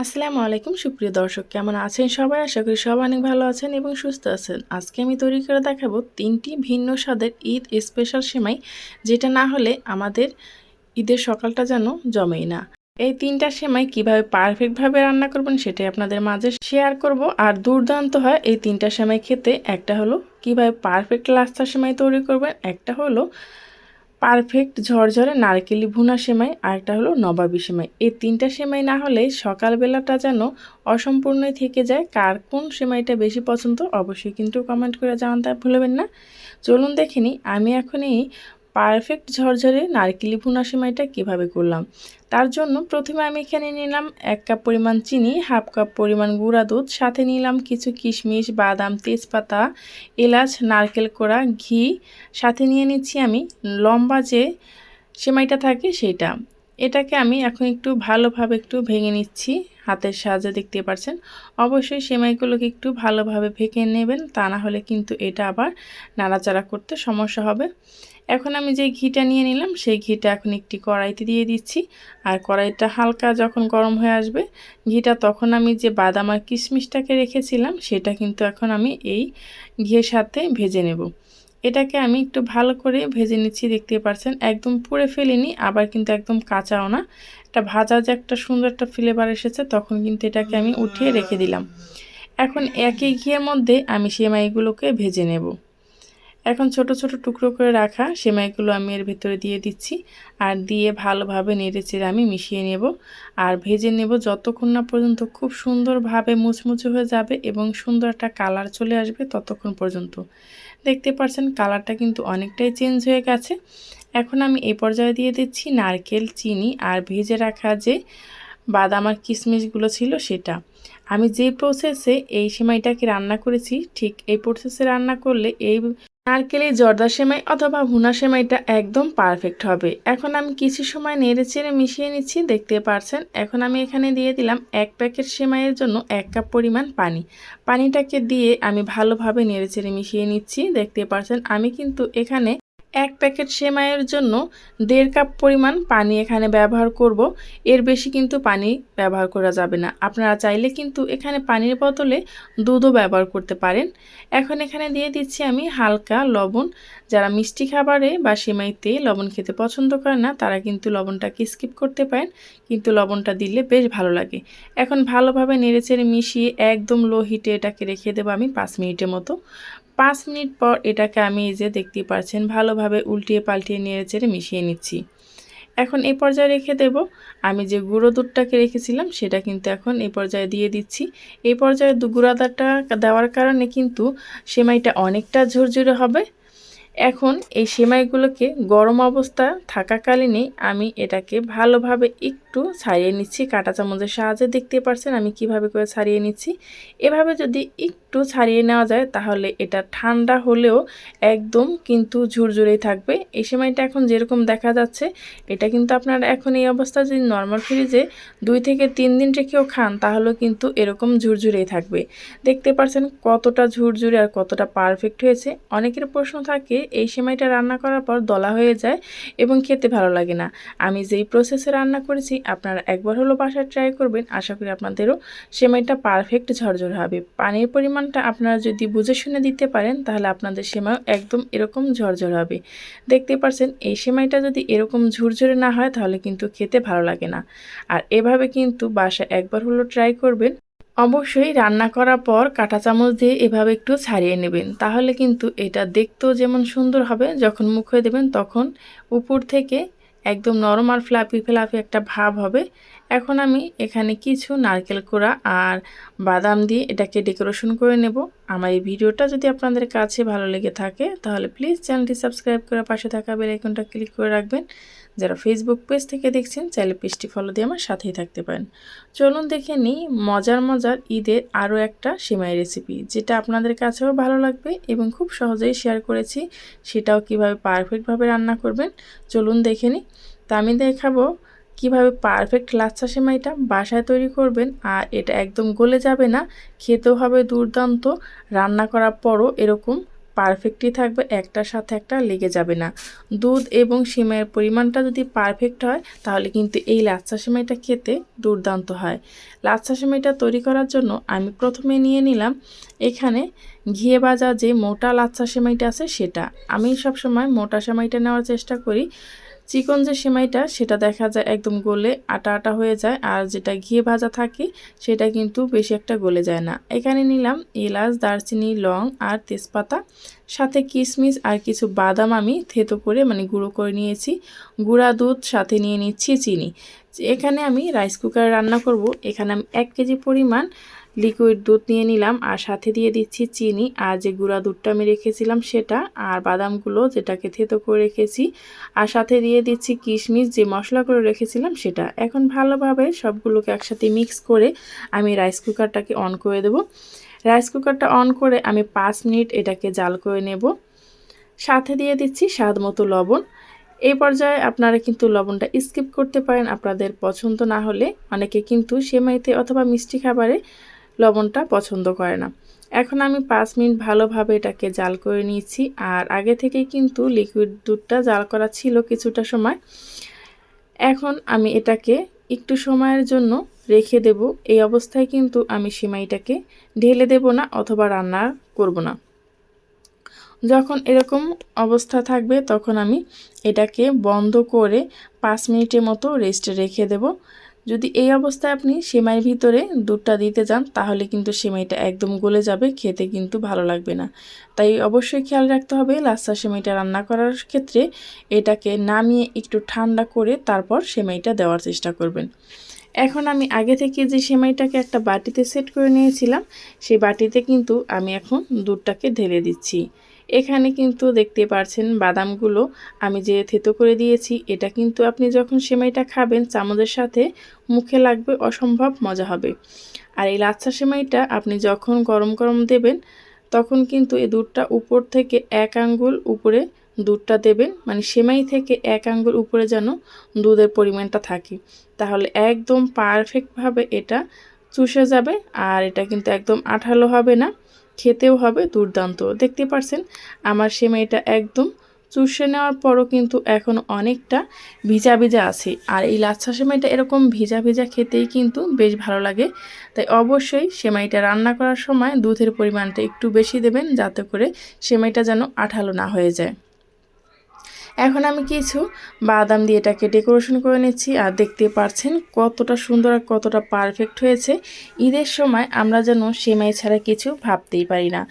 আসসালামু আলাইকুম সুপ্রিয় দর্শক, কেমন আছেন সবাই? আশা করি সবাই অনেক ভালো আছেন এবং সুস্থ আছেন। আজকে আমি তৈরি করে দেখাবো 3টি ভিন্ন স্বাদের ঈদ স্পেশাল সেমাই, যেটা না হলে আমাদের ঈদের সকালটা যেন জমেই না। এই 3টা সেমাই কিভাবে পারফেক্টভাবে রান্না করবেন সেটাই আপনাদের মাঝে শেয়ার করব। আর দুর্দান্ত হয় এই 3টা সেমাই খেতে। একটা হলো কিভাবে পারফেক্ট লাচ্ছা সেমাই তৈরি করবেন, একটা হলো পারফেক্ট ঝরঝরে নারকেলি ভুনা সেমাই, আর একটা হলো নবাবী সেমাই। এই 3টা সেমাই না হলে সকালবেলাটা যেন অসম্পূর্ণই থেকে যায়। কার কোন সেমাইটা বেশি পছন্দ অবশ্যই কিন্তু কমেন্ট করে জানাতে ভুলবেন না। চলুন দেখে নিই আমি এখন এই পারফেক্ট ঝরঝরে নারকেলি ভুনা সেমাইটা কীভাবে করলাম। তার জন্য প্রথমে আমি এখানে নিলাম 1 কাপ পরিমাণ চিনি, হাফ কাপ পরিমাণ গুঁড়া দুধ, সাথে নিলাম কিছু কিশমিশ, বাদাম, তেজপাতা, এলাচ, নারকেল কোড়া, ঘি, সাথে নিয়ে নিচ্ছি আমি লম্বা যে সেমাইটা থাকে সেটা। এটাকে আমি এখন একটু ভালোভাবে একটু ভেঙে নিচ্ছি হাতের সাহায্যে, দেখতে পাচ্ছেন। অবশ্যই সেমাইগুলোকে একটু ভালোভাবে ভেঙে নেবেন, তা না হলে কিন্তু এটা আবার নাড়াচাড়া করতে সমস্যা হবে। এখন আমি যে ঘিটা নিয়ে নিলাম সেই ঘিটা এখন একটি কড়াইতে দিয়ে দিচ্ছি। আর কড়াইটা হালকা যখন গরম হয়ে আসবে ঘিটা, তখন আমি যে বাদাম আর কিশমিশটাকে রেখেছিলাম সেটা কিন্তু এখন আমি এই ঘিয়ের সাথে ভেজে নেব। এটাকে আমি একটু ভালো করে ভেজে নিচ্ছি, দেখতে পাচ্ছেন। একদম পুড়ে ফেলিনি, আবার কিন্তু একদম কাঁচাও না। এটা ভাজা যে একটা সুন্দর একটা ফ্লেভার এসেছে, তখন কিন্তু এটাকে আমি উঠিয়ে রেখে দিলাম। এখন একই ঘিয়ের মধ্যে আমি সেমাইগুলোকে ভেজে নেব। এখন ছোট ছোট টুকরো করে রাখা সেমাইগুলো আমি এর ভেতরে দিয়ে দিচ্ছি, আর দিয়ে ভালোভাবে নেড়েচেড়ে আমি মিশিয়ে নেব আর ভেজে নেব যতক্ষণ না পর্যন্ত খুব সুন্দরভাবে মুচমুচে হয়ে যাবে এবং সুন্দর একটা কালার চলে আসবে, ততক্ষণ পর্যন্ত। দেখতে পাচ্ছেন কালারটা কিন্তু অনেকটাই চেঞ্জ হয়ে গেছে। এখন আমি এই পর্যায়ে দিয়ে দিচ্ছি নারকেল, চিনি আর ভেজে রাখা যে বাদাম আর কিশমিশগুলো ছিল সেটা। আমি যে প্রসেসে এই সেমাইটাকে রান্না করেছি ঠিক এই প্রসেসে রান্না করলে এই নারকেলের জর্দা সেমাই অথবা ভুনা সেমাইটা একদম পারফেক্ট হবে। এখন আমি কিছু সময় নেড়েচেড়ে মিশিয়ে নিচ্ছি, দেখতে পাচ্ছেন। এখন আমি এখানে দিয়ে দিলাম 1 প্যাকেট সেমাইয়ের জন্য 1 কাপ পরিমাণ পানি। পানিটাকে দিয়ে আমি ভালোভাবে নেড়েচেড়ে মিশিয়ে নিচ্ছি, দেখতে পাচ্ছেন। আমি কিন্তু এখানে 1 প্যাকেট সেমাইয়ের জন্য 1.5 কাপ পরিমাণ পানি এখানে ব্যবহার করব। এর বেশি কিন্তু পানি ব্যবহার করা যাবে না। আপনারা চাইলে কিন্তু এখানে পানির বদলে দুধও ব্যবহার করতে পারেন। এখন এখানে দিয়ে দিচ্ছি আমি হালকা লবণ। যারা মিষ্টি খাবারে বা সেমাইতে লবণ খেতে পছন্দ করে না তারা কিন্তু লবণটাকে স্কিপ করতে পারেন, কিন্তু লবণটা দিলে বেশ ভালো লাগে। এখন ভালোভাবে নেড়েচেড়ে মিশিয়ে একদম লো হিটে এটাকে রেখে দেবো আমি 5 মিনিটের মতো। 5 মিনিট পর এটাকে আমি এই যে দেখতে পাচ্ছেন ভালোভাবে উল্টিয়ে পাল্টিয়ে নেড়েচেড়ে মিশিয়ে নিচ্ছি। এখন এই পর্যায়ে রেখে দেব আমি যে গুঁড়ো দুধটাকে রেখেছিলাম সেটা কিন্তু এখন এই পর্যায়ে দিয়ে দিচ্ছি। এই পর্যায়ে গুঁড়া দুধটা দেওয়ার কারণে কিন্তু সেমাইটা অনেকটা ঝরঝরে হবে। এখন এই সেমাইগুলোকে গরম অবস্থা থাকাকালীনই আমি এটাকে ভালোভাবে একটু ছাড়িয়ে নিচ্ছি কাঁটা চামচের সাহায্যে, দেখতে পাচ্ছেন আমি কিভাবে করে ছাড়িয়ে নিচ্ছি। এভাবে যদি একটু ছাড়িয়ে নেওয়া যায় তাহলে এটা ঠান্ডা হলেও একদম কিন্তু ঝুরঝুরেই থাকবে। এই সেমাইটা এখন যেরকম দেখা যাচ্ছে এটা কিন্তু আপনারা এখন এই অবস্থা যদি নর্মাল ফ্রিজে 2 থেকে 3 দিন রেখেও খান তাহলেও কিন্তু এরকম ঝুরঝুরেই থাকবে। দেখতে পাচ্ছেন কতটা ঝুরঝুরে আর কতটা পারফেক্ট হয়েছে। অনেকের প্রশ্ন থাকে এই সেমাইটা রান্না করার পর দলা হয়ে যায় এবং খেতে ভালো লাগে না। আমি যেই প্রসেসে রান্না করেছি আপনারা একবার হলো বাসায় ট্রাই করবেন, আশা করি আপনাদেরও সেমাইটা পারফেক্ট ঝরঝরে হবে। পানির পরিমাণটা আপনারা যদি বুঝে শুনে দিতে পারেন তাহলে আপনাদের সেমাইও একদম এরকম ঝরঝরে হবে। দেখতে পাচ্ছেন এই সেমাইটা যদি এরকম ঝুরঝুরে না হয় তাহলে কিন্তু খেতে ভালো লাগে না। আর এভাবে কিন্তু বাসায় একবার হলো ট্রাই করবেন। অবশ্যই রান্না করার পর কাঁটা চামচ দিয়ে এভাবে একটু ছাড়িয়ে নেবেন, তাহলে কিন্তু এটা দেখতেও যেমন সুন্দর হবে, যখন মুখে দেবেন তখন উপর থেকে একদম নরম আর ফ্লাফি ফ্লাফি একটা ভাব হবে। এখন আমি এখানে কিছু নারকেল কোড়া আর বাদাম দিয়ে এটাকে ডেকোরেশন করে নেব। আমার এই ভিডিওটা যদি আপনাদের কাছে ভালো লেগে থাকে তাহলে প্লিজ চ্যানেলটি সাবস্ক্রাইব করে পাশে থাকা বেল আইকনটা ক্লিক করে রাখবেন। যারা ফেসবুক পেজ থেকে দেখছেন চাইলে পেজটি ফলো দিয়ে আমার সাথেই থাকতে পারেন। চলুন দেখে নিই মজার মজার ঈদের আরও একটা সেমাই রেসিপি, যেটা আপনাদের কাছেও ভালো লাগবে এবং খুব সহজেই শেয়ার করেছি, সেটাও কিভাবে পারফেক্টভাবে রান্না করবেন চলুন দেখে নিই। তা আমি দেখাবো কিভাবে পারফেক্ট লাচ্ছা সেমাইটা বাসায় তৈরি করবেন, আর এটা একদম গলে যাবে না, খেতেও হবে দুর্দান্ত, রান্না করার পরও এরকম পারফেক্টই থাকবে, একটার সাথে একটা লেগে যাবে না। দুধ এবং সিমাইয়ের পরিমাণটা যদি পারফেক্ট হয় তাহলে কিন্তু এই লাচ্ছা সিমাইটা খেতে দুর্দান্ত হয়। লাচ্ছা সিমাইটা তৈরি করার জন্য আমি প্রথমে নিয়ে নিলাম এখানে ঘিয়ে ভাজা যে মোটা লাচ্ছা সিমাইটা আছে সেটা। আমি সবসময় মোটা সিমাইটা নেওয়ার চেষ্টা করি। চিকন যে সেমাইটা সেটা দেখা যায় একদম গলে আটা আটা হয়ে যায়, আর যেটা ঘিয়ে ভাজা থাকে সেটা কিন্তু বেশি একটা গলে যায় না। এখানে নিলাম এলাচ, দারচিনি, লং আর তেজপাতা, সাথে কিশমিশ আর কিছু বাদাম আমি থেতো করে গুঁড়ো করে নিয়েছি। গুঁড়া দুধ, সাথে নিয়ে নিচ্ছি চিনি। এখানে আমি রাইস কুকারে রান্না করব। এখানে আমি 1 কেজি পরিমাণ লিকুইড দুধ নিয়ে নিলাম, আর সাথে দিয়ে দিচ্ছি চিনি, আর যে গুঁড়া দুধটা আমি রেখেছিলাম সেটা, আর বাদামগুলো যেটাকে থেতো করে রেখেছি, আর সাথে দিয়ে দিচ্ছি কিশমিশ যে মশলা করে রেখেছিলাম সেটা। এখন ভালোভাবে সবগুলোকে একসাথে মিক্স করে আমি রাইস কুকারটাকে অন করে দেব। রাইস কুকারটা অন করে আমি 5 মিনিট এটাকে জাল করে নেব। সাথে দিয়ে দিচ্ছি স্বাদ মতো লবণ। এই পর্যায়ে আপনারা কিন্তু লবণটা স্কিপ করতে পারেন আপনাদের পছন্দ না হলে। অনেকে কিন্তু সেমাইতে অথবা মিষ্টি খাবারে লবণটা পছন্দ করে না। এখন আমি 5 মিনিট ভালোভাবে এটাকে জাল করে নিয়েছি, আর আগে থেকেই কিন্তু লিকুইড দুধটা জাল করা ছিল কিছুটা সময়। এখন আমি এটাকে একটু সময়ের জন্য রেখে দেব। এই অবস্থায় কিন্তু আমি সেমাইটাকে ঢেলে দেব না অথবা রান্না করব না। যখন এরকম অবস্থা থাকবে তখন আমি এটাকে বন্ধ করে 5 মিনিটের মতো রেস্টে রেখে দেব। যদি এই অবস্থায় আপনি সেমাইয়ের ভিতরে দুধটা দিতে যান তাহলে কিন্তু সেমাইটা একদম গলে যাবে, খেতে কিন্তু ভালো লাগবে না। তাই অবশ্যই খেয়াল রাখতে হবে লাচ্ছা সেমাইটা রান্না করার ক্ষেত্রে এটাকে নামিয়ে একটু ঠান্ডা করে তারপর সেমাইটা দেওয়ার চেষ্টা করবেন। এখন আমি আগে থেকে যে সেমাইটাকে একটা বাটিতে সেট করে নিয়েছিলাম সেই বাটিতে কিন্তু আমি এখন দুধটাকে ঢেলে দিচ্ছি। এখানে কিন্তু দেখতে পাচ্ছেন বাদামগুলো আমি যে থেতো করে দিয়েছি, এটা কিন্তু আপনি যখন সেমাইটা খাবেন চামচের সাথে মুখে লাগবে, অসম্ভব মজা হবে। আর এই লাচ্ছা সেমাইটা আপনি যখন গরম গরম দেবেন তখন কিন্তু এই দুধটা উপর থেকে 1 আঙ্গুল উপরে দুধটা দেবেন, সেমাই থেকে 1 আঙ্গুল উপরে যেন দুধের পরিমাণটা থাকে, তাহলে একদম পারফেক্টভাবে এটা চুষে যাবে। আর এটা কিন্তু একদম আঠালো হবে না, খেতেও হবে দুর্দান্ত। দেখতে পাচ্ছেন আমার সেমাইটা একদম চুষে নেওয়ার পরও কিন্তু এখন অনেকটা ভিজা ভিজা আছে। আর এই লাচ্ছা সেমাইটা এরকম ভিজা ভিজা খেতেই কিন্তু বেশ ভালো লাগে। তাই অবশ্যই সেমাইটা রান্না করার সময় দুধের পরিমাণটা একটু বেশি দেবেন, যাতে করে সেমাইটা যেন আঠালো না হয়ে যায়। এখন আমি কিছু বাদাম দিয়ে এটাকে ডেকোরেশন করে নিচ্ছি, আর দেখতে পাচ্ছেন কতটা সুন্দর আর কতটা পারফেক্ট হয়েছে। ঈদের সময় আমরা যেন সেমাই ছাড়া কিছু ভাবতেই পারি না।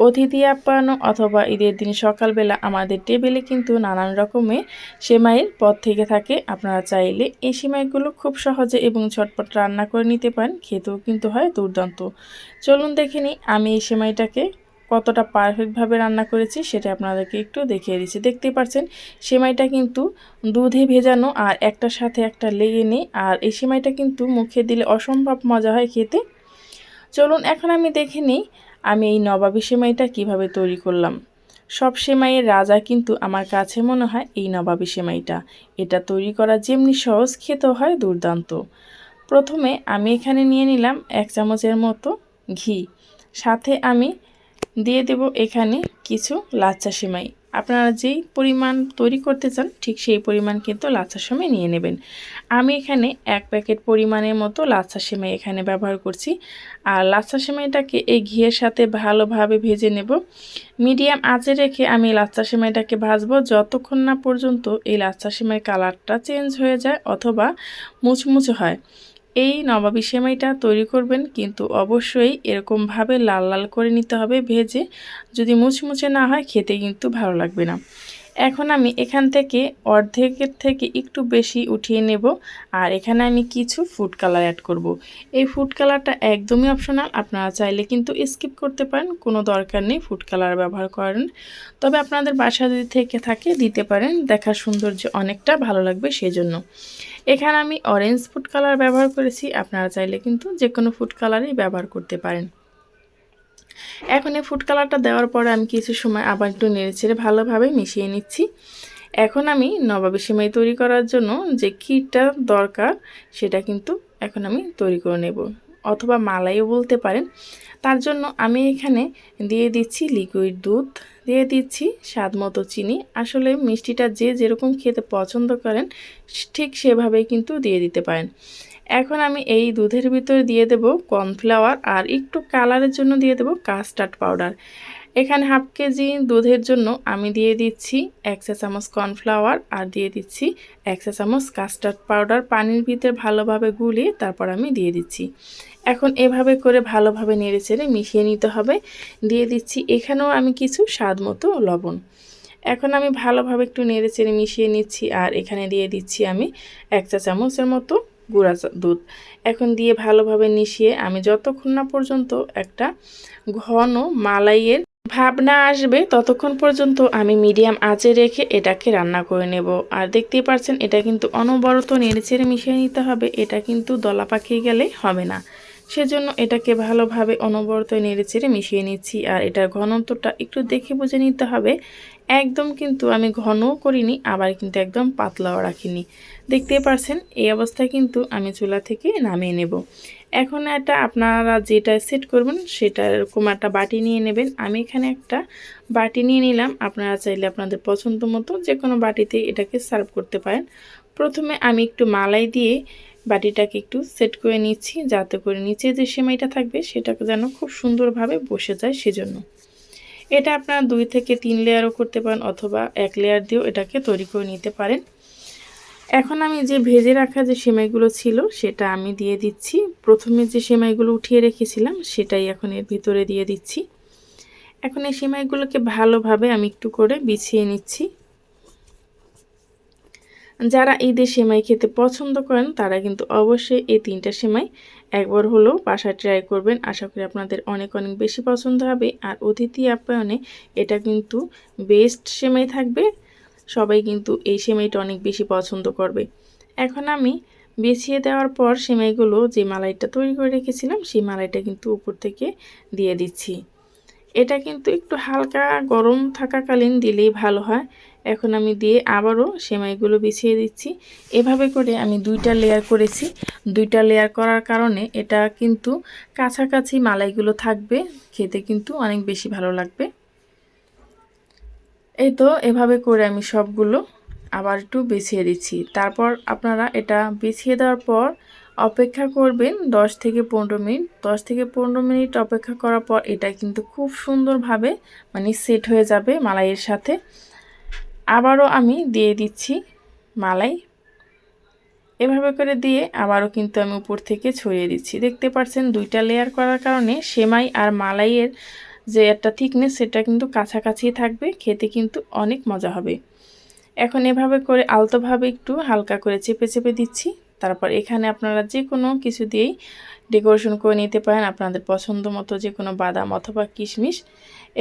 অতিথি আপ্যায়ন অথবা ঈদের দিন সকালবেলা আমাদের টেবিলে কিন্তু নানান রকমের সেমাইয়ের পদ থেকে থাকে। আপনারা চাইলে এই সেমাইগুলো খুব সহজে এবং ঝটপট রান্না করে নিতে পারেন, খেতেও কিন্তু হয় দুর্দান্ত। চলুন দেখে নিই আমি এই সেমাইটাকে কতটা পারফেক্টভাবে রান্না করেছি সেটা আপনাদেরকে একটু দেখিয়ে দিচ্ছি। দেখতে পাচ্ছেন সেমাইটা কিন্তু দুধে ভেজানো আর একটার সাথে একটা লেগে নেই, আর এই সেমাইটা কিন্তু মুখে দিলে অসম্ভব মজা হয় খেতে। চলুন এখন আমি দেখে নিই আমি এই নবাবী সেমাইটা কিভাবে তৈরি করলাম। সব সেমাইয়ের রাজা কিন্তু আমার কাছে মনে হয় এই নবাবী সেমাইটা। এটা তৈরি করা যেমনি সহজ, খেতেও হয় দুর্দান্ত। প্রথমে আমি এখানে নিয়ে নিলাম 1 চামচের মতো ঘি, সাথে আমি দিয়ে দেব এখানে কিছু লাচ্ছা সেমাই। আপনারা যেই পরিমাণ তৈরি করতে চান ঠিক সেই পরিমাণ কিন্তু লাচ্ছা সেমাই নিয়ে নেবেন। আমি এখানে 1 প্যাকেট পরিমাণের মতো লাচ্ছা সেমাই এখানে ব্যবহার করছি। আর লাচ্ছা সেমাইটাকে এই ঘিয়ের সাথে ভালোভাবে ভেজে নেব। মিডিয়াম আঁচে রেখে আমি লাচ্ছা সেমাইটাকে ভাজবো যতক্ষণ না পর্যন্ত এই লাচ্ছা সেমাইয়ের কালারটা চেঞ্জ হয়ে যায় অথবা মুচমুচে হয়। এই নবাবী সেমাইটা তৈরি করবেন কিন্তু অবশ্যই এরকমভাবে লাল লাল করে নিতে হবে ভেজে, যদি মুচমুচে না হয় খেতে কিন্তু ভালো লাগবে না। এখন আমি এখান থেকে অর্ধেকের থেকে একটু বেশি উঠিয়ে নেব, আর এখানে আমি কিছু ফুড কালার অ্যাড করব। এই ফুড কালারটা একদমই অপশনাল, আপনারা চাইলে কিন্তু স্কিপ করতে পারেন, কোনো দরকার নেই ফুড কালার ব্যবহার করেন। তবে আপনাদের বাসা যদি থেকে থাকে দিতে পারেন, দেখার সৌন্দর্য অনেকটা ভালো লাগবে সেজন্য। এখানে আমি অরেঞ্জ ফুড কালার ব্যবহার করেছি, আপনারা চাইলে কিন্তু যে কোনো ফুড কালারই ব্যবহার করতে পারেন। এখন এই ফুড কালারটা দেওয়ার পরে আমি কিছু সময় আবার একটু নেড়েচেড়ে ভালোভাবে মিশিয়ে নিচ্ছি। এখন আমি নবাবী সেমাই তৈরি করার জন্য যে ক্ষীরটা দরকার সেটা কিন্তু এখন আমি তৈরি করে নেব। অথবা মালাইও বলতে পারেন। তার জন্য আমি এখানে দিয়ে দিচ্ছি লিকুইড দুধ, দিয়ে দিচ্ছি স্বাদ মতো চিনি। আসলে মিষ্টিটা যে যেরকম খেতে পছন্দ করেন ঠিক সেভাবেই কিন্তু দিয়ে দিতে পারেন। এখন আমি এই দুধের ভিতরে দিয়ে দেব কর্নফ্লাওয়ার আর একটু কালারের জন্য দিয়ে দেব কাস্টার্ড পাউডার। এখানে হাফ কেজি দুধের জন্য আমি দিয়ে দিচ্ছি 1 চা চামচ কর্নফ্লাওয়ার আর দিয়ে দিচ্ছি 1 চা চামচ কাস্টার্ড পাউডার পানির ভিতরে ভালোভাবে গুলিয়ে তারপর আমি দিয়ে দিচ্ছি। এখন এভাবে করে ভালোভাবে নেড়েচেড়ে মিশিয়ে নিতে হবে। দিয়ে দিচ্ছি এখানেও আমি কিছু স্বাদ মতো লবণ। এখন আমি ভালোভাবে একটু নেড়েচেড়ে মিশিয়ে নিচ্ছি আর এখানে দিয়ে দিচ্ছি আমি 1 চা চামচের মতো গুঁড়া দুধ। এখন দিয়ে ভালোভাবে মিশিয়ে আমি যতক্ষণ না পর্যন্ত একটা ঘন মালাইয়ের ভাব না আসবে ততক্ষণ পর্যন্ত আমি মিডিয়াম আঁচে রেখে এটাকে রান্না করে নেব। আর দেখতেই পাচ্ছেন এটা কিন্তু অনবরত নেড়েচেড়ে মিশিয়ে নিতে হবে, এটা কিন্তু দলা পাকিয়ে গেলে হবে না। সেজন্য এটাকে ভালোভাবে অনবরত নেড়েচেড়ে মিশিয়ে নিচ্ছি। আর এটার ঘনত্বটা একটু দেখে বুঝে নিতে হবে। একদম কিন্তু আমি ঘনও করিনি, আবার কিন্তু একদম পাতলাও রাখিনি। দেখতেই পাচ্ছেন এই অবস্থায় কিন্তু আমি চুলা থেকে নামিয়ে নেব। এখন এটা আপনারা যেটা সেট করবেন সেটা এরকম একটা বাটি নিয়ে নেবেন। আমি এখানে একটা বাটি নিয়ে নিলাম, আপনারা চাইলে আপনাদের পছন্দ মতো যে কোনো বাটিতে এটাকে সার্ভ করতে পারেন। প্রথমে আমি একটু মালাই দিয়ে বাটিটাকে একটু সেট করে নিচ্ছি, যাতে করে নিচে যে সেমাইটা থাকবে সেটাকে যেন খুব সুন্দরভাবে বসে যায়। সেজন্য এটা আপনারা 2 থেকে 3 লেয়ারও করতে পারেন অথবা 1 লেয়ার দিয়েও এটাকে তৈরি করে নিতে পারেন। এখন আমি যে ভেজে রাখা যে সেমাইগুলো ছিল সেটা আমি দিয়ে দিচ্ছি। প্রথমে যে সেমাইগুলো উঠিয়ে রেখেছিলাম সেটাই এখন এর ভিতরে দিয়ে দিচ্ছি। এখন এই সেমাইগুলোকে ভালোভাবে আমি একটু করে বিছিয়ে নিচ্ছি। যারা ঈদের সেমাই খেতে পছন্দ করেন তারা কিন্তু অবশ্যই এই 3টা সেমাই একবার হলেও বাসায় ট্রাই করবেন। আশা করি আপনাদের অনেক অনেক বেশি পছন্দ হবে। আর অতিথি আপ্যায়নে এটা কিন্তু বেস্ট সেমাই থাকবে। সবাই কিন্তু এই সেমাইটা অনেক বেশি পছন্দ করবে। এখন আমি বিছিয়ে দেওয়ার পর সেমাইগুলো যে মালাইটা তৈরি করে রেখেছিলাম সেই মালাইটা কিন্তু উপর থেকে দিয়ে দিচ্ছি। এটা কিন্তু একটু হালকা গরম থাকাকালীন দিলেই ভালো হয়। এখন আমি দিয়ে আবারও সেমাইগুলো বিছিয়ে দিচ্ছি। এভাবে করে আমি 2টা লেয়ার করেছি। 2টা লেয়ার করার কারণে এটা কিন্তু কাছাকাছি মালাইগুলো থাকবে, খেতে কিন্তু অনেক বেশি ভালো লাগবে। এই তো এভাবে করে আমি সবগুলো আবার একটু বিছিয়ে দিচ্ছি। তারপর আপনারা এটা বিছিয়ে দেওয়ার পর অপেক্ষা করবেন 10 থেকে 15 মিনিট। 10 থেকে 15 মিনিট অপেক্ষা করার পর এটা কিন্তু খুব সুন্দরভাবে সেট হয়ে যাবে মালাইয়ের সাথে। আবারও আমি দিয়ে দিচ্ছি মালাই। এভাবে করে দিয়ে আবারও কিন্তু আমি উপর থেকে ছড়িয়ে দিচ্ছি। দেখতে পাচ্ছেন 2টা লেয়ার করার কারণে সেমাই আর মালাইয়ের যে একটা থিকনেস সেটা কিন্তু কাছাকাছি থাকবে, খেতে কিন্তু অনেক মজা হবে। এখন এভাবে করে আলতোভাবে একটু হালকা করে চেপে চেপে দিচ্ছি। তারপর এখানে আপনারা যে কোনো কিছু দিয়েই ডেকোরেশন করে নিতে পারেন, আপনাদের পছন্দ মতো যে কোনো বাদাম অথবা কিশমিশ।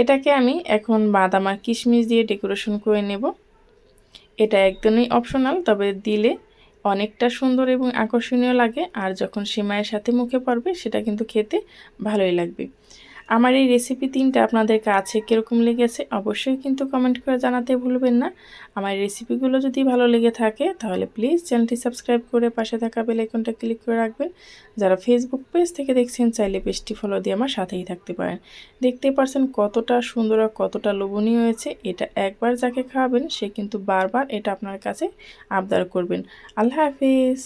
এটাকে আমি এখন বাদাম আর কিশমিশ দিয়ে ডেকোরেশন করে নেব। এটা একদমই অপশনাল, তবে দিলে অনেকটা সুন্দর এবং আকর্ষণীয় লাগে। আর যখন সেমাইয়ের সাথে মুখে পড়বে সেটা কিন্তু খেতে ভালোই লাগবে। আমার এই রেসিপি 3টা আপনাদের কাছে কীরকম লেগেছে অবশ্যই কিন্তু কমেন্ট করে জানাতে ভুলবেন না। আমার রেসিপিগুলো যদি ভালো লেগে থাকে তাহলে প্লিজ চ্যানেলটি সাবস্ক্রাইব করে পাশে থাকা বেল আইকনটা ক্লিক করে রাখবেন। যারা ফেসবুক পেজ থেকে দেখছেন চাইলে পেজটি ফলো দিয়ে আমার সাথেই থাকতে পারেন। দেখতেই পারছেন কতটা সুন্দর আর কতটা লোভনীয় হয়েছে। এটা একবার যাকে খাওয়াবেন সে কিন্তু বারবার এটা আপনার কাছে আবদার করবেন। আল্লাহ হাফেজ।